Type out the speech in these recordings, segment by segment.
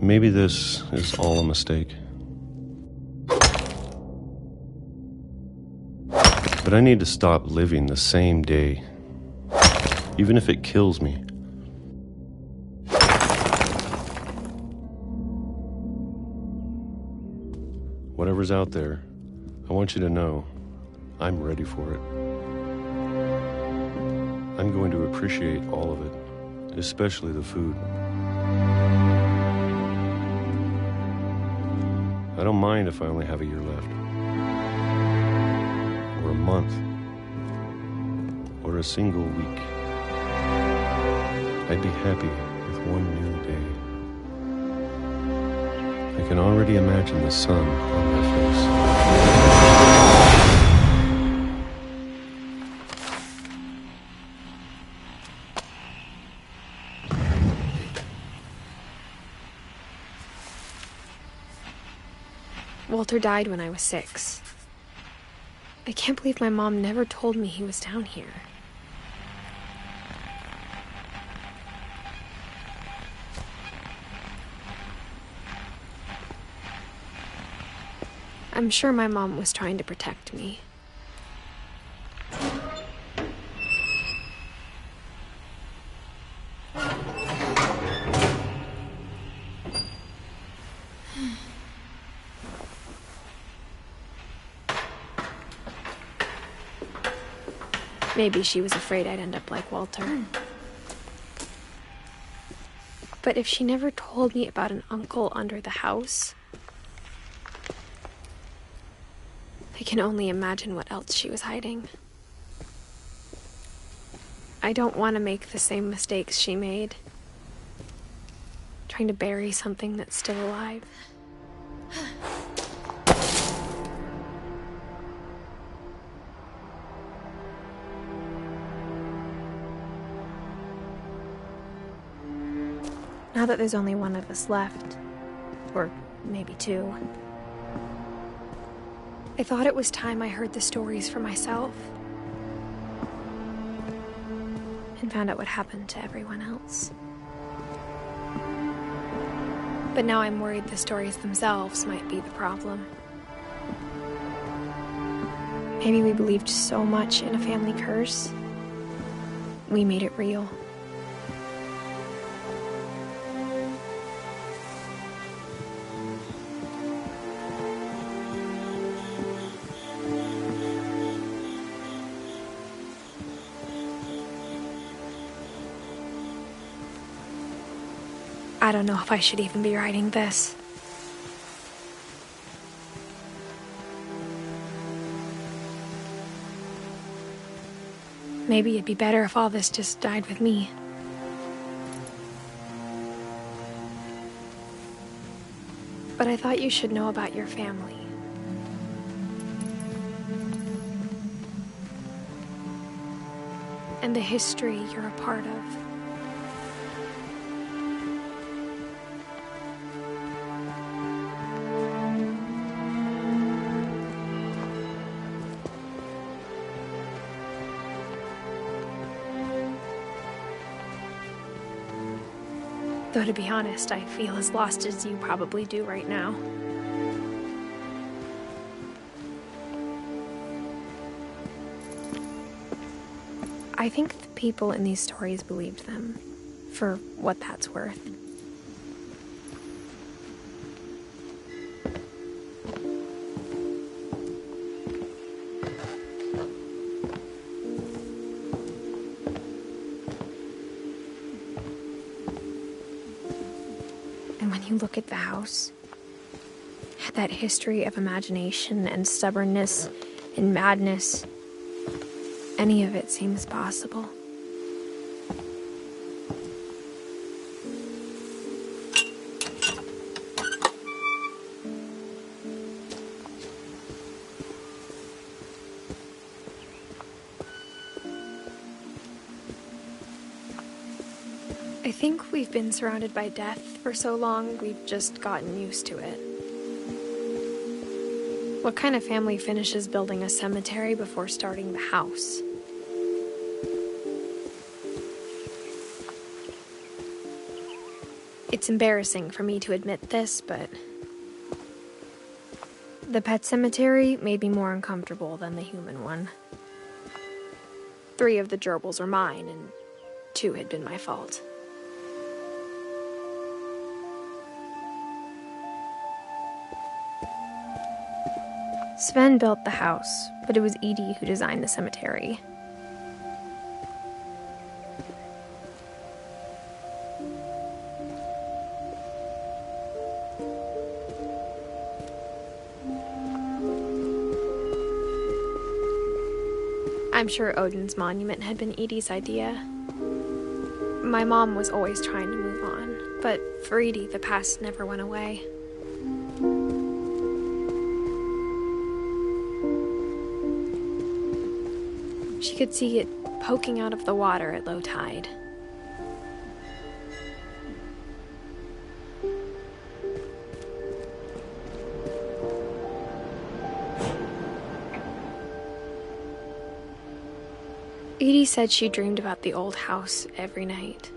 Maybe this is all a mistake. But I need to stop living the same day, even if it kills me. Whatever's out there, I want you to know I'm ready for it. I'm going to appreciate all of it, especially the food. I don't mind if I only have a year left, or a month, or a single week. I'd be happy with one new day. I can already imagine the sun on my face. Walter died when I was 6. I can't believe my mom never told me he was down here. I'm sure my mom was trying to protect me. Maybe she was afraid I'd end up like Walter. But if she never told me about an uncle under the house, I can only imagine what else she was hiding. I don't want to make the same mistakes she made, trying to bury something that's still alive. Now that there's only one of us left, or maybe 2, I thought it was time I heard the stories for myself and found out what happened to everyone else. But now I'm worried the stories themselves might be the problem. Maybe we believed so much in a family curse, we made it real. I don't know if I should even be writing this. Maybe it'd be better if all this just died with me. But I thought you should know about your family. And the history you're a part of. Though to be honest, I feel as lost as you probably do right now. I think the people in these stories believed them, for what that's worth. And when you look at the house, that history of imagination and stubbornness and madness, any of it seems possible. I think we've been surrounded by death for so long, we've just gotten used to it. What kind of family finishes building a cemetery before starting the house? It's embarrassing for me to admit this, but the pet cemetery made me more uncomfortable than the human one. 3 of the gerbils were mine, and 2 had been my fault. Sven built the house, but it was Edie who designed the cemetery. I'm sure Odin's monument had been Edie's idea. My mom was always trying to move on, but for Edie, the past never went away. She could see it poking out of the water at low tide. Edie said she dreamed about the old house every night.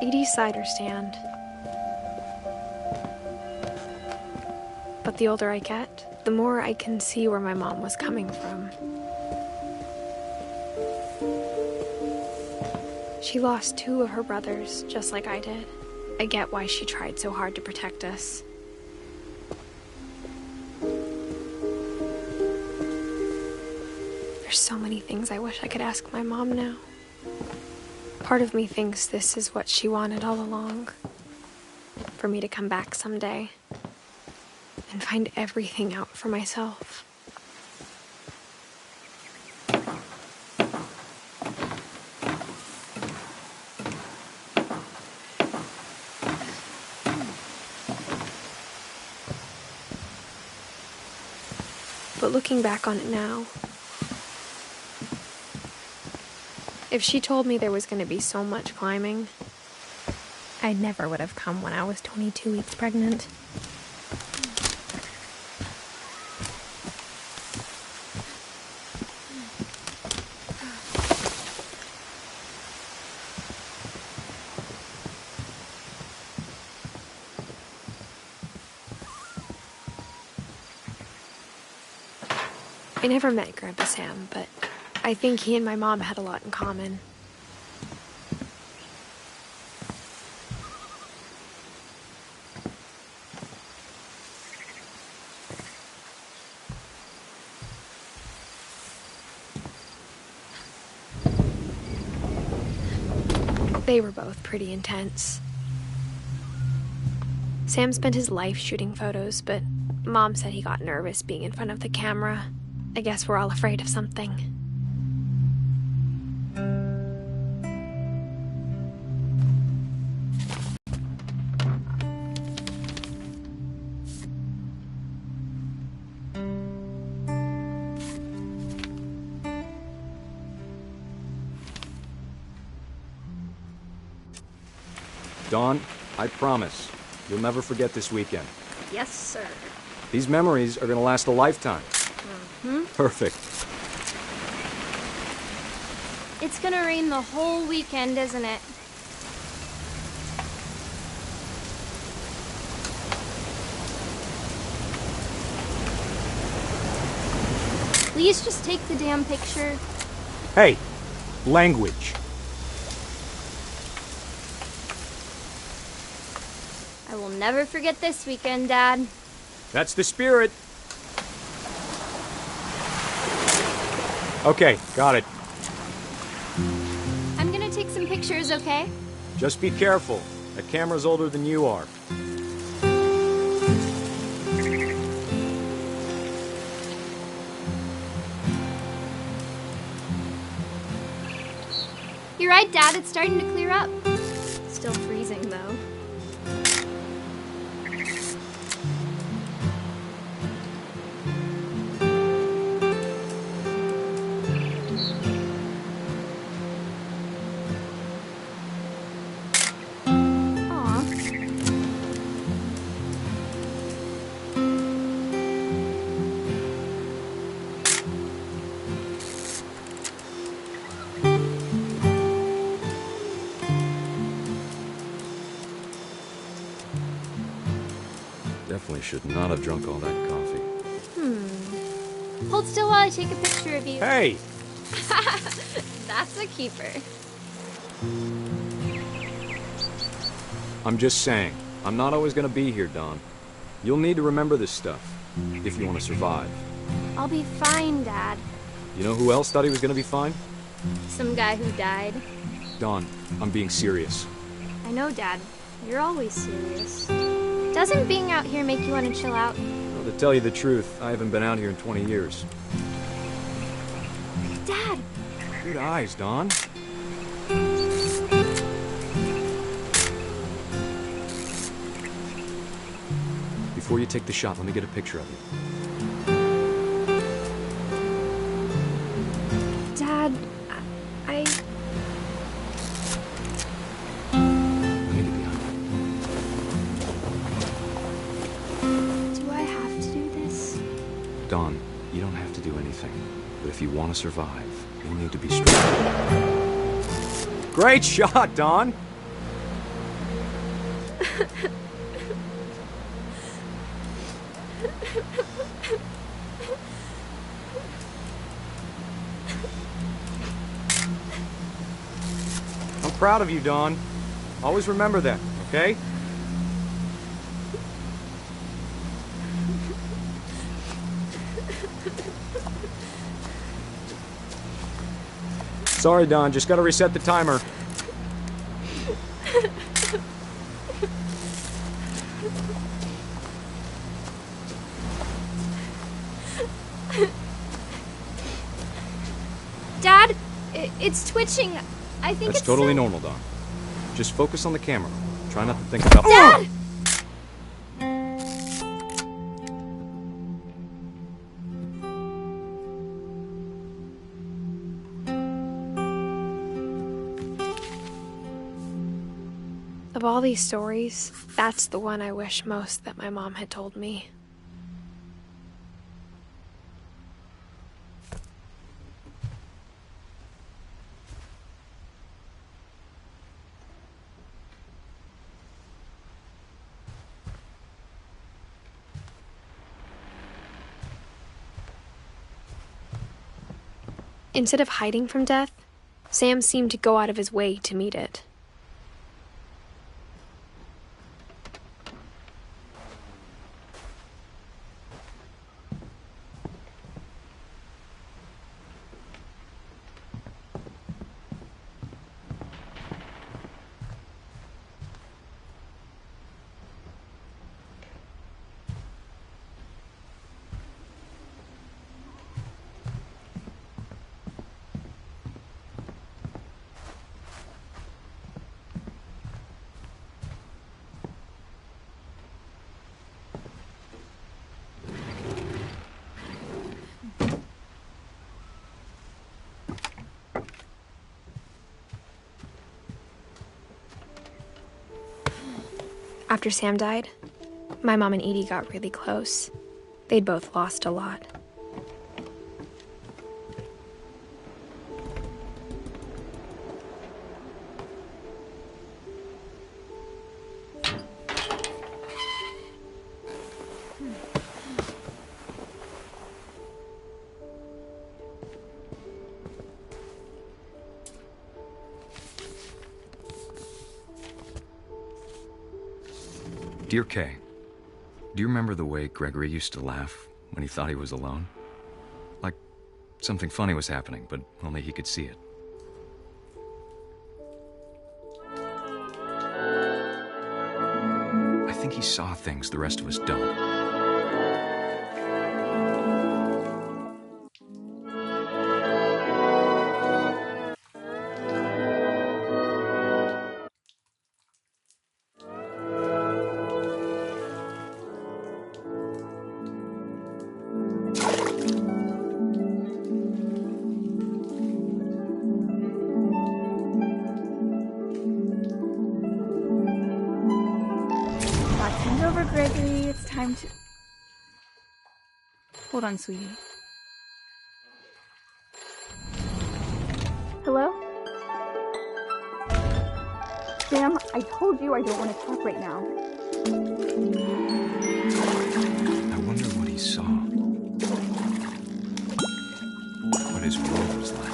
Edie's cider stand. But the older I get, the more I can see where my mom was coming from. She lost 2 of her brothers, just like I did. I get why she tried so hard to protect us. There's so many things I wish I could ask my mom now. Part of me thinks this is what she wanted all along. For me to come back someday and find everything out for myself. But looking back on it now, if she told me there was going to be so much climbing, I never would have come when I was 22 weeks pregnant. I never met Grandpa Sam, but I think he and my mom had a lot in common. They were both pretty intense. Sam spent his life shooting photos, but Mom said he got nervous being in front of the camera. I guess we're all afraid of something. Dawn, I promise, you'll never forget this weekend. Yes, sir. These memories are gonna last a lifetime. Perfect. It's gonna rain the whole weekend, isn't it? Please just take the damn picture. Hey, language. I will never forget this weekend, Dad. That's the spirit. Okay, got it. I'm gonna take some pictures, okay? Just be careful. That camera's older than you are. You're right, Dad. It's starting to clear up. Still freezing, though. definitely should not have drunk all that coffee. Hold still while I take a picture of you. Hey! That's a keeper. I'm just saying, I'm not always gonna be here, Dawn. You'll need to remember this stuff, if you want to survive. I'll be fine, Dad. You know who else thought he was gonna be fine? Some guy who died. Dawn, I'm being serious. I know, Dad. You're always serious. Doesn't being out here make you want to chill out? Well, to tell you the truth, I haven't been out here in 20 years. Dad! Good eyes, Dawn. Before you take the shot, let me get a picture of you. Dad, I... Let me get behind you. Do I have to do this? Dawn, you don't have to do anything. But if you want to survive, you'll need to be strong. Great shot, Dawn! I'm proud of you, Dawn. Always remember that, okay? Sorry, Dawn, just gotta reset the timer. Dad, it's twitching. I think That's it's totally so- normal, Dawn. Just focus on the camera. Try not to think about— Dad! Of all these stories, that's the one I wish most that my mom had told me. Instead of hiding from death, Sam seemed to go out of his way to meet it. After Sam died, my mom and Edie got really close. They'd both lost a lot. Dear Kay, do you remember the way Gregory used to laugh when he thought he was alone? Like something funny was happening, but only he could see it. I think he saw things the rest of us don't. Over, Gregory. It's time to... Hold on, sweetie. Hello? Sam, I told you I don't want to talk right now. saw. What his world was like.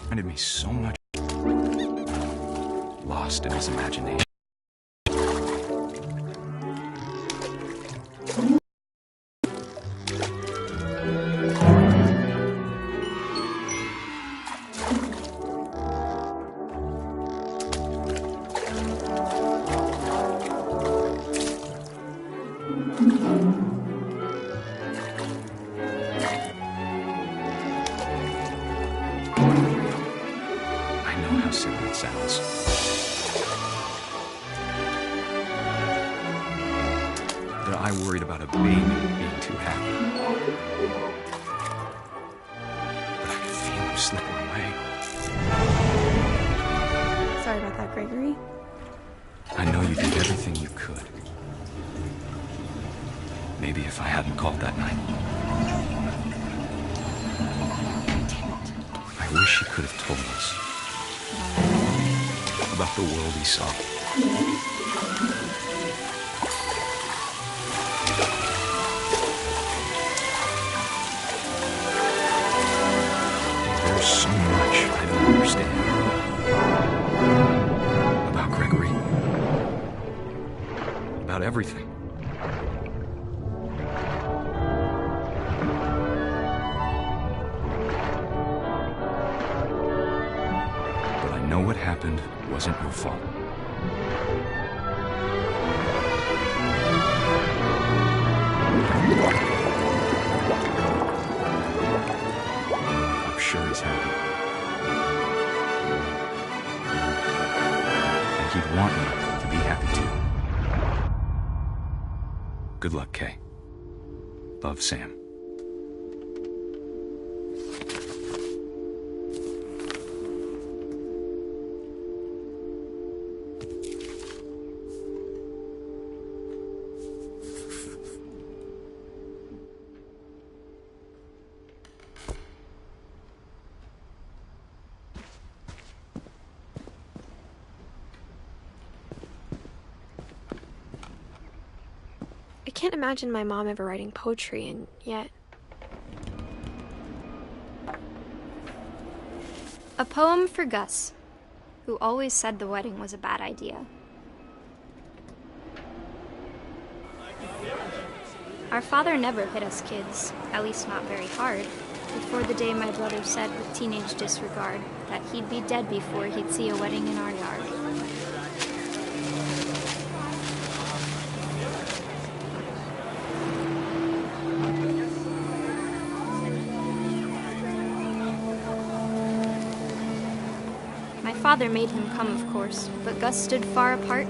Reminded me so much. Lost in his imagination. I know how silly it sounds. That I worried about a baby being too happy. But I could feel him slipping away. Sorry about that, Gregory. I know you did everything you could. Maybe if I hadn't called that night. I wish he could have told us about the world he saw. There's so much I don't understand about Gregory. About everything. But I know what happened wasn't your fault. I'm sure he's happy. And he'd want you to be happy too. Good luck, Kay. Love, Sam. I can't imagine my mom ever writing poetry, and yet... A poem for Gus, who always said the wedding was a bad idea. Our father never hit us kids, at least not very hard, before the day my brother said with teenage disregard that he'd be dead before he'd see a wedding in our yard. My father made him come, of course, but Gus stood far apart,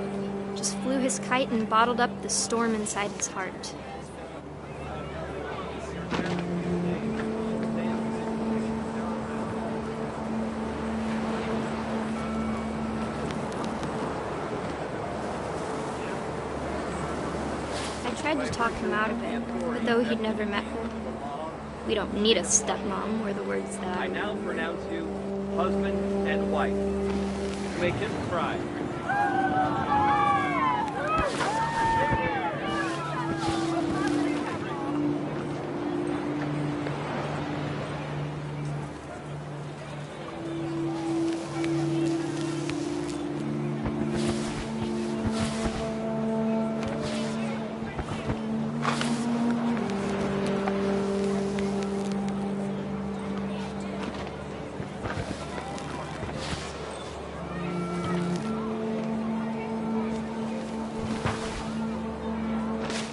just flew his kite and bottled up the storm inside his heart. I tried to talk him out of it, but though he'd never met her, we don't need a stepmom, were the words that I now pronounce you husband and wife. Make him cry.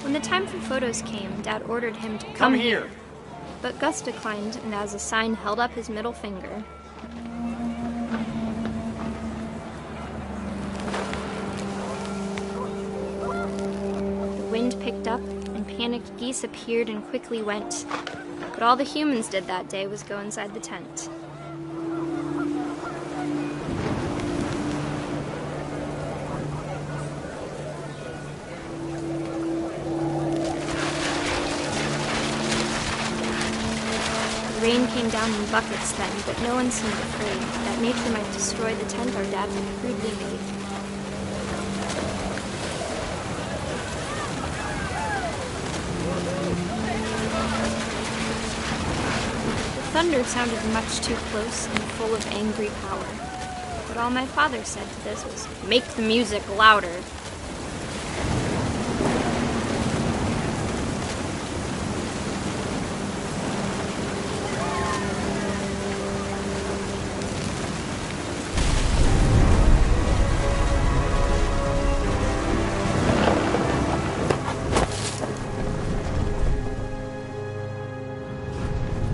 When the time for photos came, Dad ordered him to come here. But Gus declined, and as a sign held up his middle finger. The wind picked up, and panicked geese appeared and quickly went. But all the humans did that day was go inside the tent. Rain came down in buckets then, but no one seemed afraid that nature might destroy the tent our dad had crudely made. The thunder sounded much too close and full of angry power. But all my father said to this was, "Make the music louder."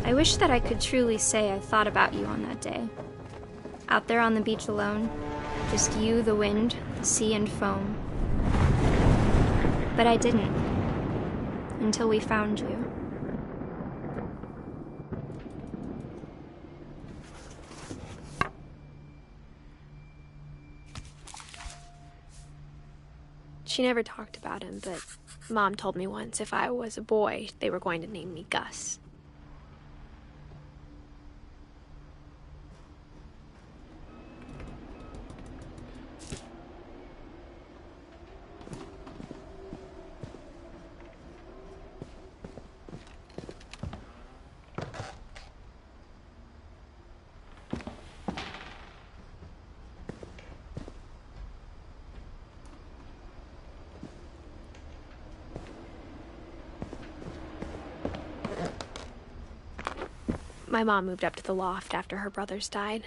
I wish that I could truly say I thought about you on that day. Out there on the beach alone, just you, the wind, the sea, and foam. But I didn't, until we found you. She never talked about him, but Mom told me once if I was a boy, they were going to name me Gus. My mom moved up to the loft after her brothers died.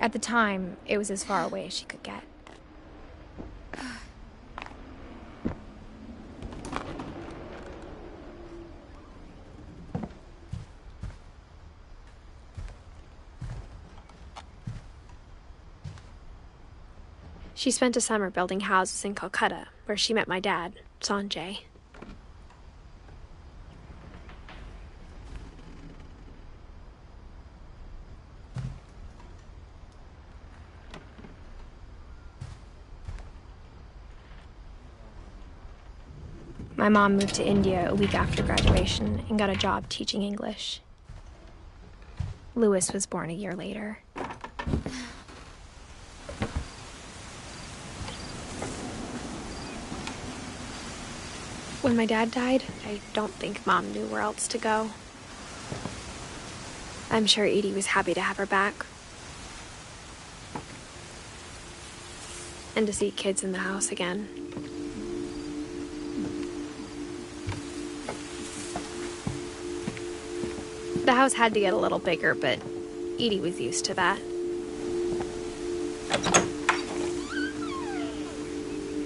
At the time, it was as far away as she could get. She spent a summer building houses in Calcutta, where she met my dad, Sanjay. My mom moved to India a week after graduation and got a job teaching English. Louis was born a year later. When my dad died, I don't think Mom knew where else to go. I'm sure Edie was happy to have her back. And to see kids in the house again. The house had to get a little bigger, but Edie was used to that.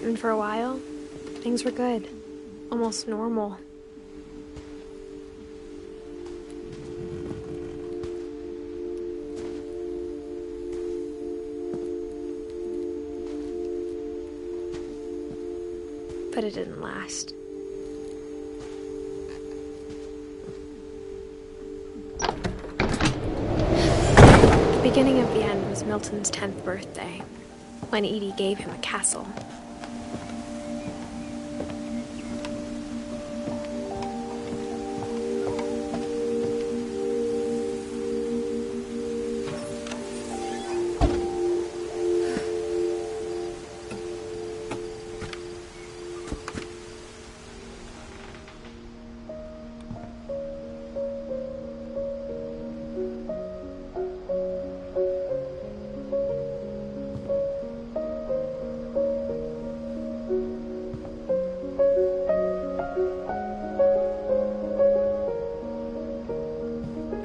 And for a while, things were good. Almost normal. But it didn't last. The beginning of the end was Milton's 10th birthday, when Edie gave him a castle.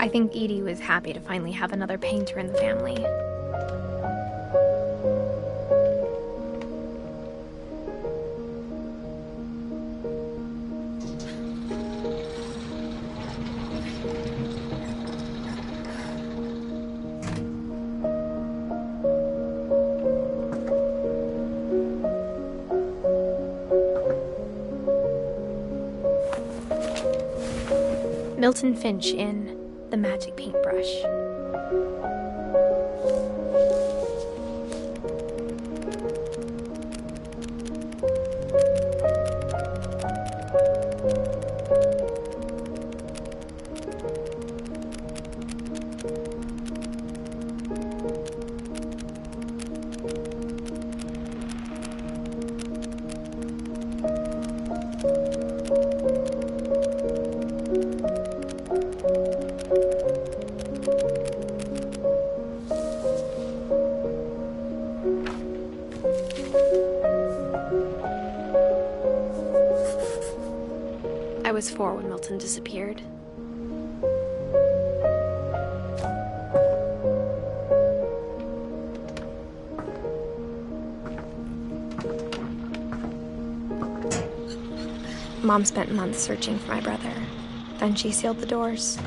I think Edie was happy to finally have another painter in the family. Milton Finch in The Magic Paintbrush. was 4 when Milton disappeared. Mom spent months searching for my brother. Then she sealed the doors.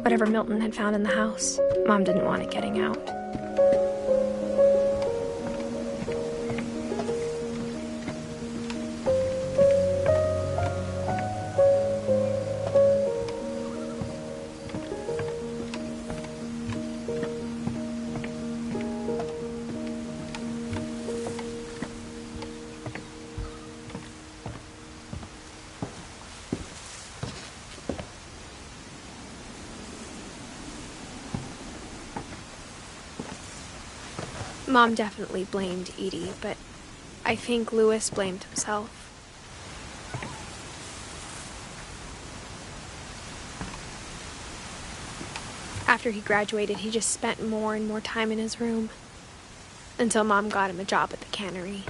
Whatever Milton had found in the house, Mom didn't want it getting out. Mom definitely blamed Edie, but I think Louis blamed himself. After he graduated, he just spent more and more time in his room, until Mom got him a job at the cannery.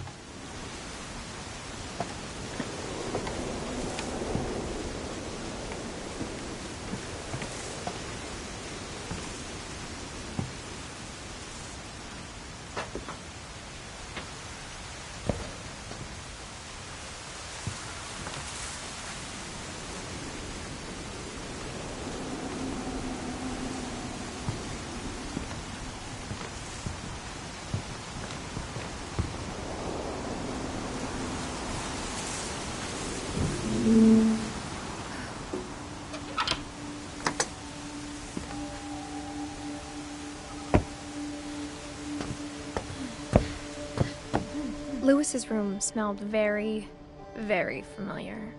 Louis's room smelled very, very familiar.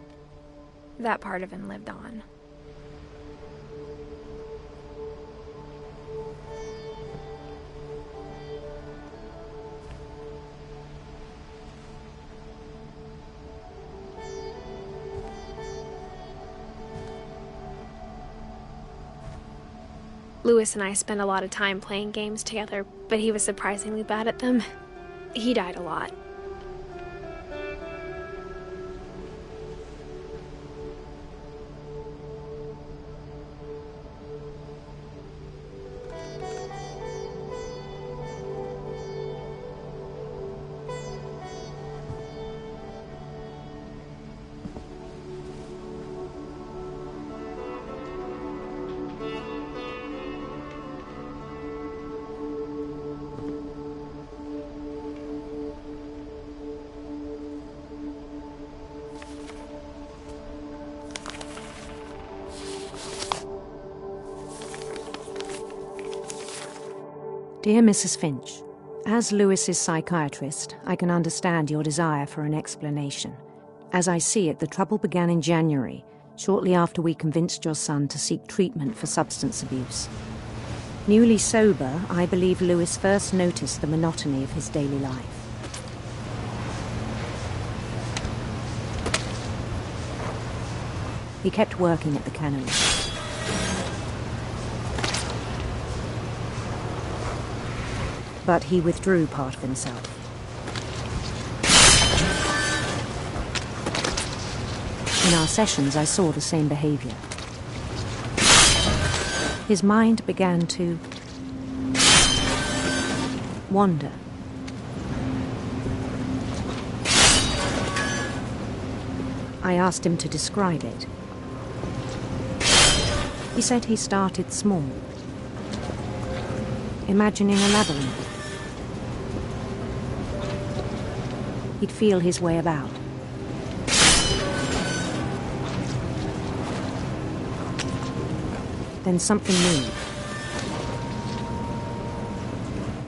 That part of him lived on. Louis and I spent a lot of time playing games together, but he was surprisingly bad at them. He died a lot. Dear Mrs. Finch, as Louis's psychiatrist, I can understand your desire for an explanation. As I see it, the trouble began in January, shortly after we convinced your son to seek treatment for substance abuse. Newly sober, I believe Louis first noticed the monotony of his daily life. He kept working at the cannery. But he withdrew part of himself. In our sessions, I saw the same behavior. His mind began to wander. I asked him to describe it. He said he started small, imagining a labyrinth. He'd feel his way about. Then something moved.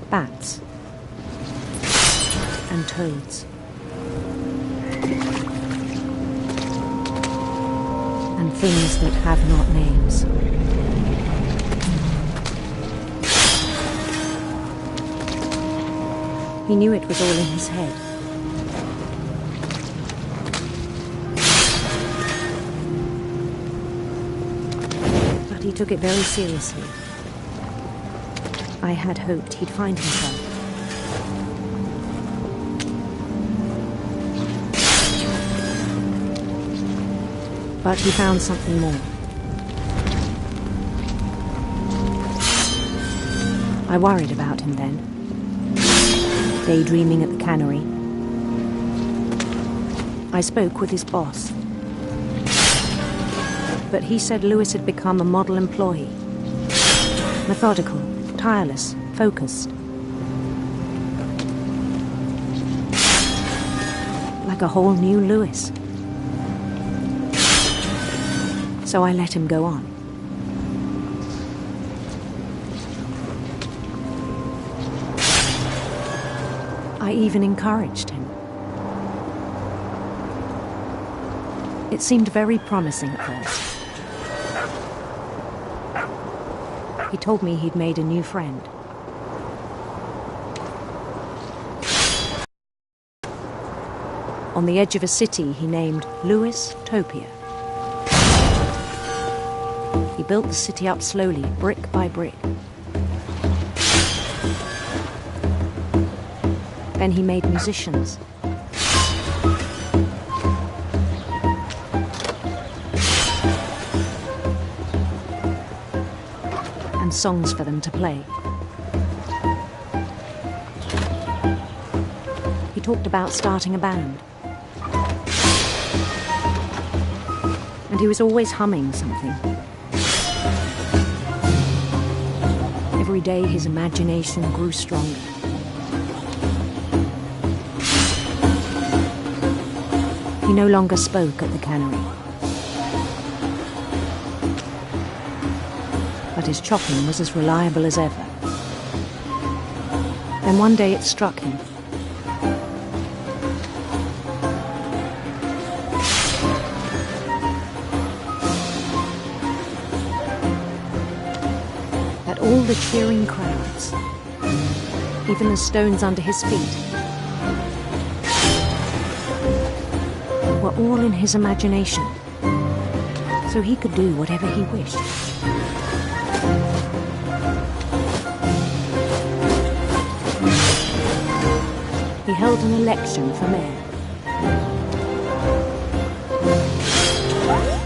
Bats and toads and things that have not names. He knew it was all in his head. He took it very seriously. I had hoped he'd find himself. But he found something more. I worried about him then, daydreaming at the cannery. I spoke with his boss, but he said Lewis had become a model employee. Methodical, tireless, focused. Like a whole new Lewis. So I let him go on. I even encouraged him. It seemed very promising at first. He told me he'd made a new friend. On the edge of a city he named Lewis Topia. He built the city up slowly, brick by brick. Then he made musicians. And songs for them to play. He talked about starting a band. And he was always humming something. Every day his imagination grew stronger. He no longer spoke at the cannery. But his chopping was as reliable as ever. Then one day it struck him. That all the cheering crowds, even the stones under his feet, were all in his imagination, so he could do whatever he wished. He held an election for mayor.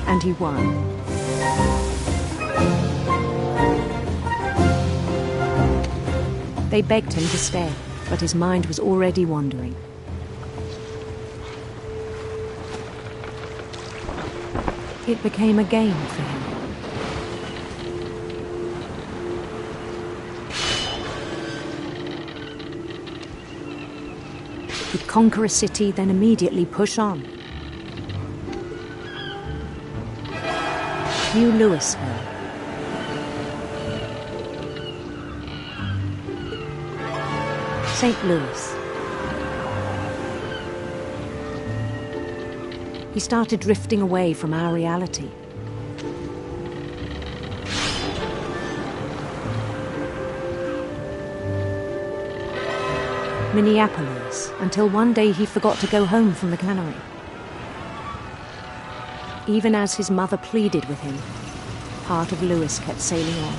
And he won. They begged him to stay, but his mind was already wandering. It became a game for him. He'd conquer a city, then immediately push on. New Louisville. St. Louis. He started drifting away from our reality. Minneapolis, until one day he forgot to go home from the cannery. Even as his mother pleaded with him, part of Lewis kept sailing on.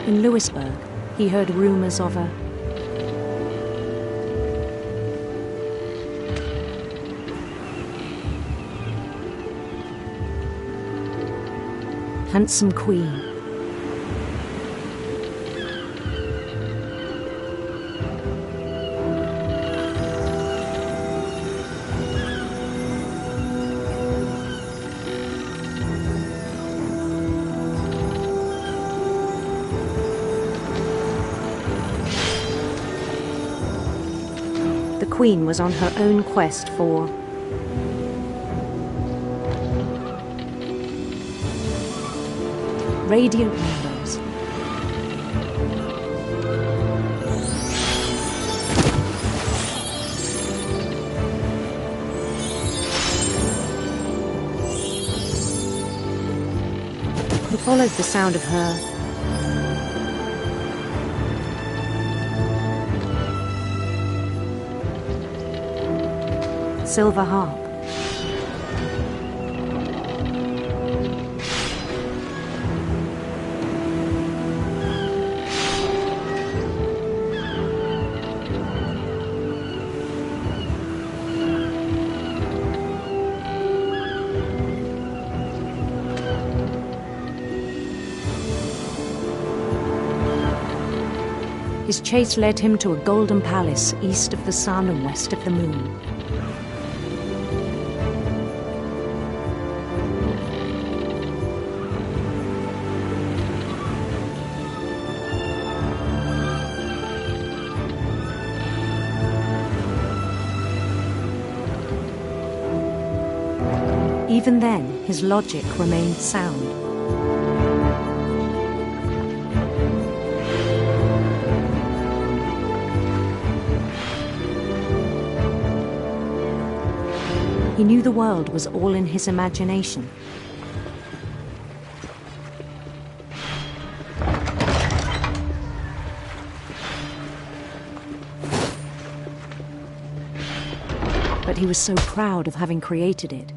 In Lewisburg, he heard rumors of a handsome queen. The queen was on her own quest for radiant rainbows. He followed the sound of her silver harp. His chase led him to a golden palace east of the sun and west of the moon. Even then, his logic remained sound. He knew the world was all in his imagination. But he was so proud of having created it.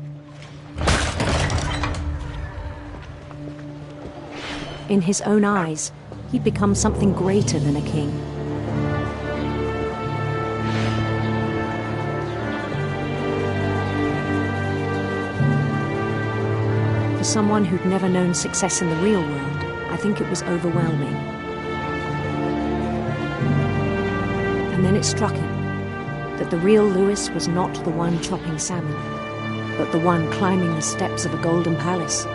In his own eyes, he'd become something greater than a king. For someone who'd never known success in the real world, I think it was overwhelming. And then it struck him that the real Lewis was not the one chopping salmon, but the one climbing the steps of a golden palace.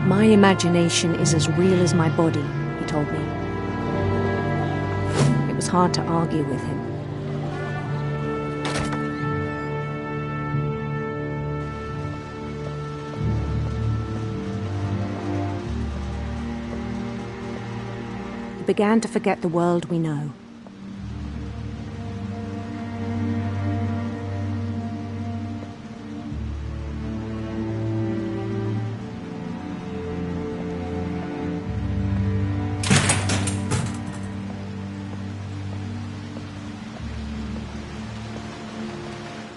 My imagination is as real as my body, he told me. It was hard to argue with him. He began to forget the world we know.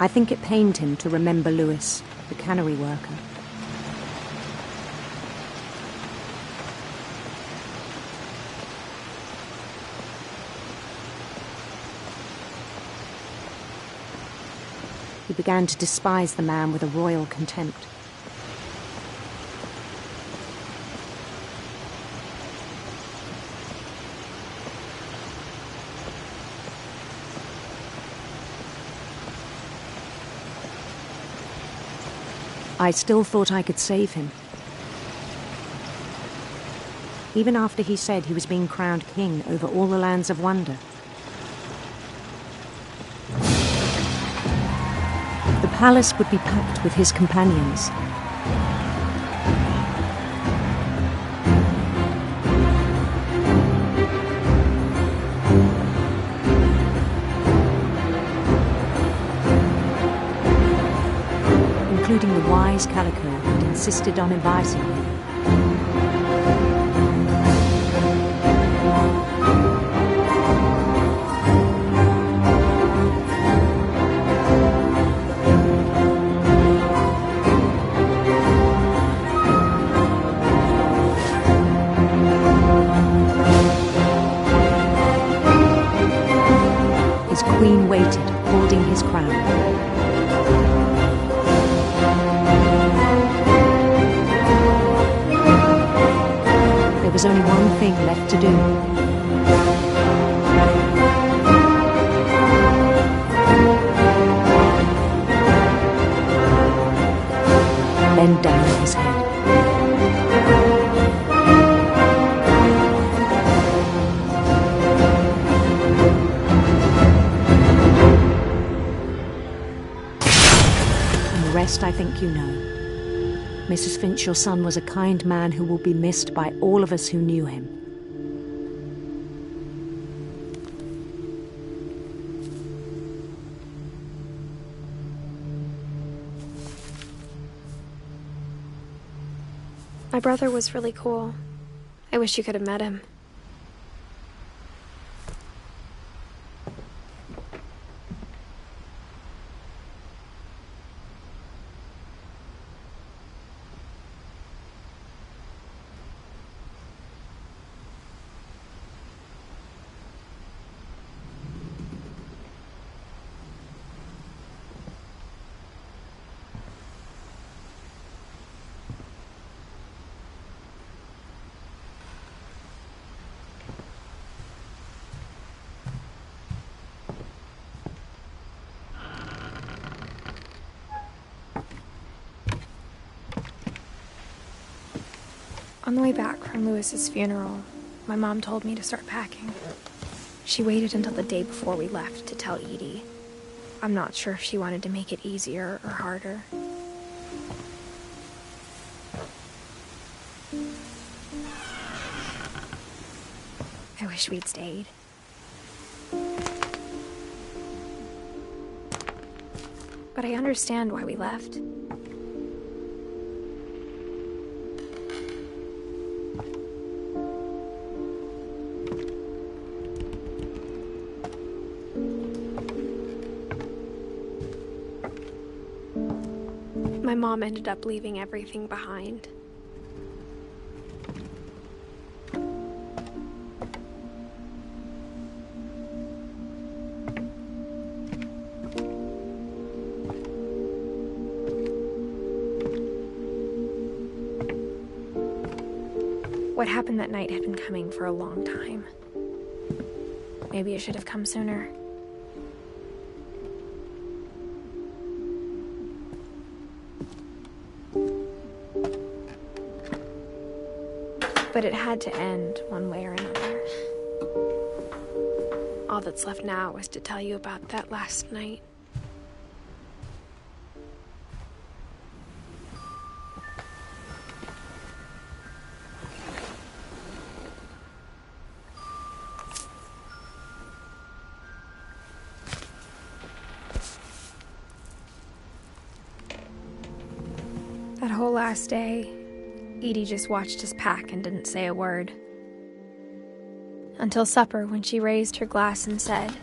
I think it pained him to remember Lewis, the cannery worker. He began to despise the man with a royal contempt. I still thought I could save him. Even after he said he was being crowned king over all the lands of wonder. The palace would be packed with his companions. Including the wise Calico who'd insisted on inviting him. His queen waited, holding his crown. There was only one thing left to do. Bend down his head. And the rest I think you know. Mrs. Finch, your son was a kind man who will be missed by all of us who knew him. My brother was really cool. I wish you could have met him. On the way back from Lewis's funeral, my mom told me to start packing. She waited until the day before we left to tell Edie. I'm not sure if she wanted to make it easier or harder. I wish we'd stayed. But I understand why we left. My mom ended up leaving everything behind. What happened that night had been coming for a long time. Maybe it should have come sooner. But it had to end one way or another. All that's left now is to tell you about that last night. That whole last day, Edie just watched us pack and didn't say a word. Until supper, when she raised her glass and said,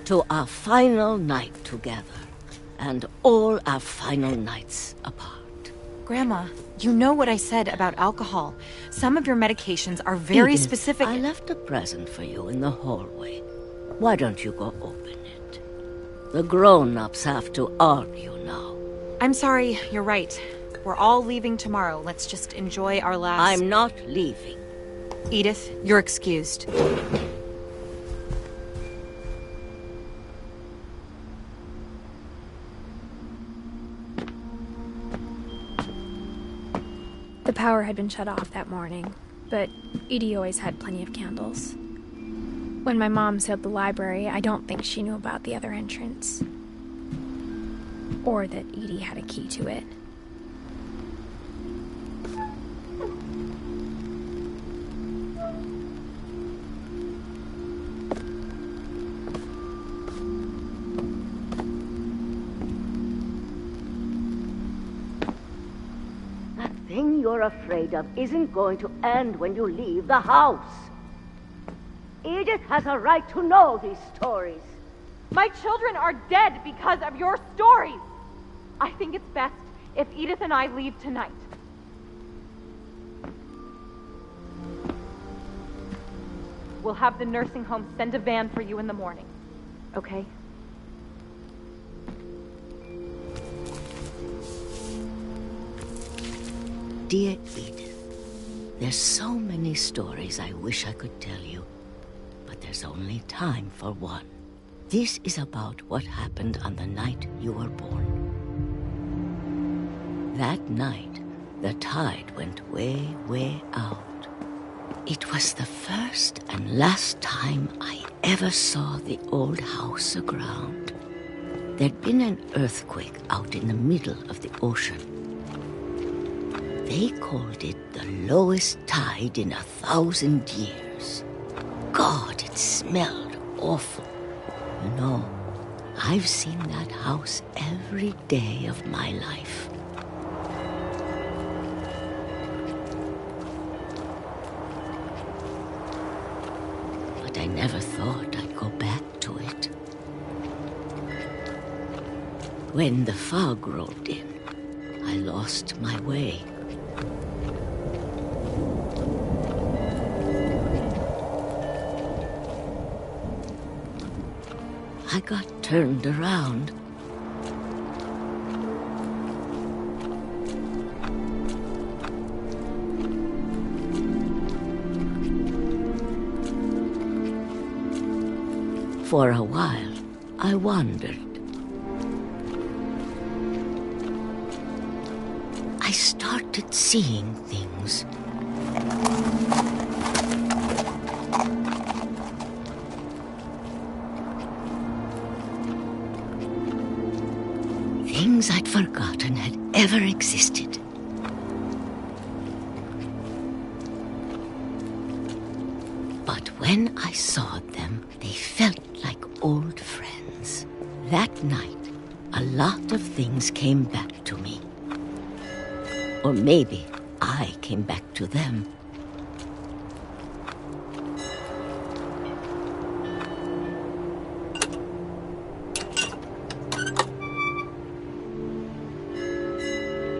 "To our final night together, and all our final nights apart." Grandma, you know what I said about alcohol. Some of your medications are very Edith, specific. I left a present for you in the hallway. Why don't you go open it? The grown-ups have to argue now. I'm sorry, you're right. We're all leaving tomorrow. Let's just enjoy our last... I'm not leaving. Edith, you're excused. The power had been shut off that morning, but Edie always had plenty of candles. When my mom sealed the library, I don't think she knew about the other entrance. Or that Edie had a key to it. That thing you're afraid of isn't going to end when you leave the house. Edith has a right to know these stories. My children are dead because of your stories. I think it's best if Edith and I leave tonight. We'll have the nursing home send a van for you in the morning, okay? Dear Edith, there's so many stories I wish I could tell you, but there's only time for one. This is about what happened on the night you were born. That night, the tide went way, way out. It was the first and last time I ever saw the old house aground. There'd been an earthquake out in the middle of the ocean. They called it the lowest tide in 1,000 years. God, it smelled awful. You know, I've seen that house every day of my life. when the fog rolled in, I lost my way. I got turned around. For a while, I wandered. I started seeing things. Things I'd forgotten had ever existed. But when I saw them, they felt like old friends. That night, a lot of things came back to me. Or maybe I came back to them.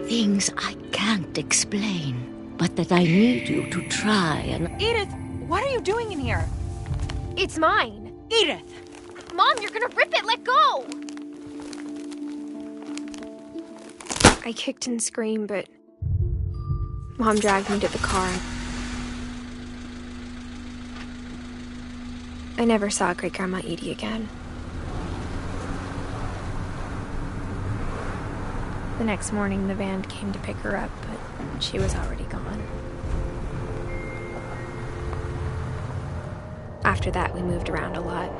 Things I can't explain, but that I need you to try and... Edith, what are you doing in here? It's mine. Edith! Mom, you're gonna rip it! Let go! I kicked and screamed, but Mom dragged me to the car. I never saw Great-Grandma Edie again. The next morning, the van came to pick her up, but she was already gone. After that, we moved around a lot.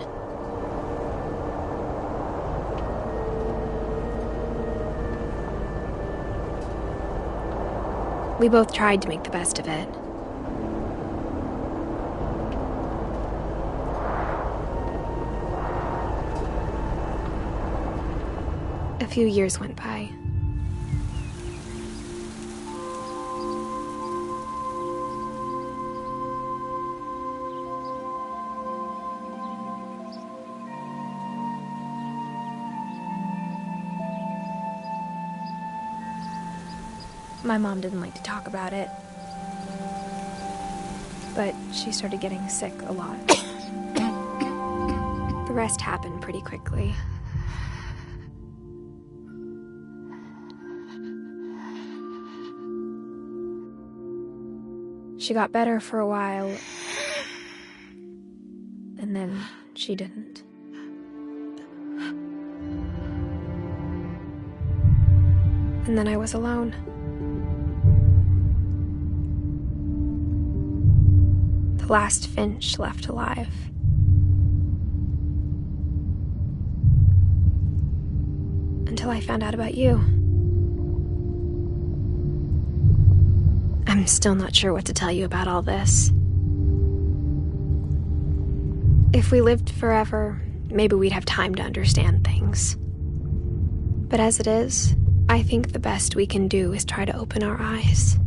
We both tried to make the best of it. A few years went by. My mom didn't like to talk about it, but she started getting sick a lot. The rest happened pretty quickly. She got better for a while, and then she didn't. And then I was alone. The last Finch left alive. Until I found out about you. I'm still not sure what to tell you about all this. If we lived forever, maybe we'd have time to understand things. But as it is, I think the best we can do is try to open our eyes.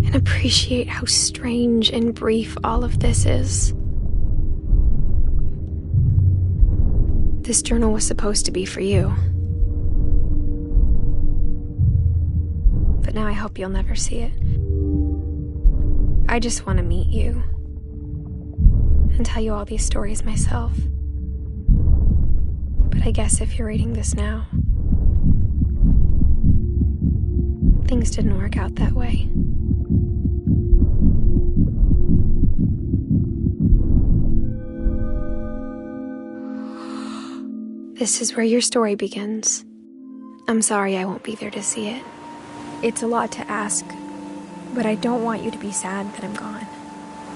And appreciate how strange and brief all of this is. This journal was supposed to be for you. But now I hope you'll never see it. I just want to meet you and tell you all these stories myself. But I guess if you're reading this now, things didn't work out that way. This is where your story begins. I'm sorry I won't be there to see it. It's a lot to ask, but I don't want you to be sad that I'm gone.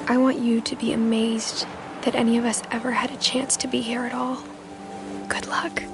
I want you to be amazed that any of us ever had a chance to be here at all. Good luck.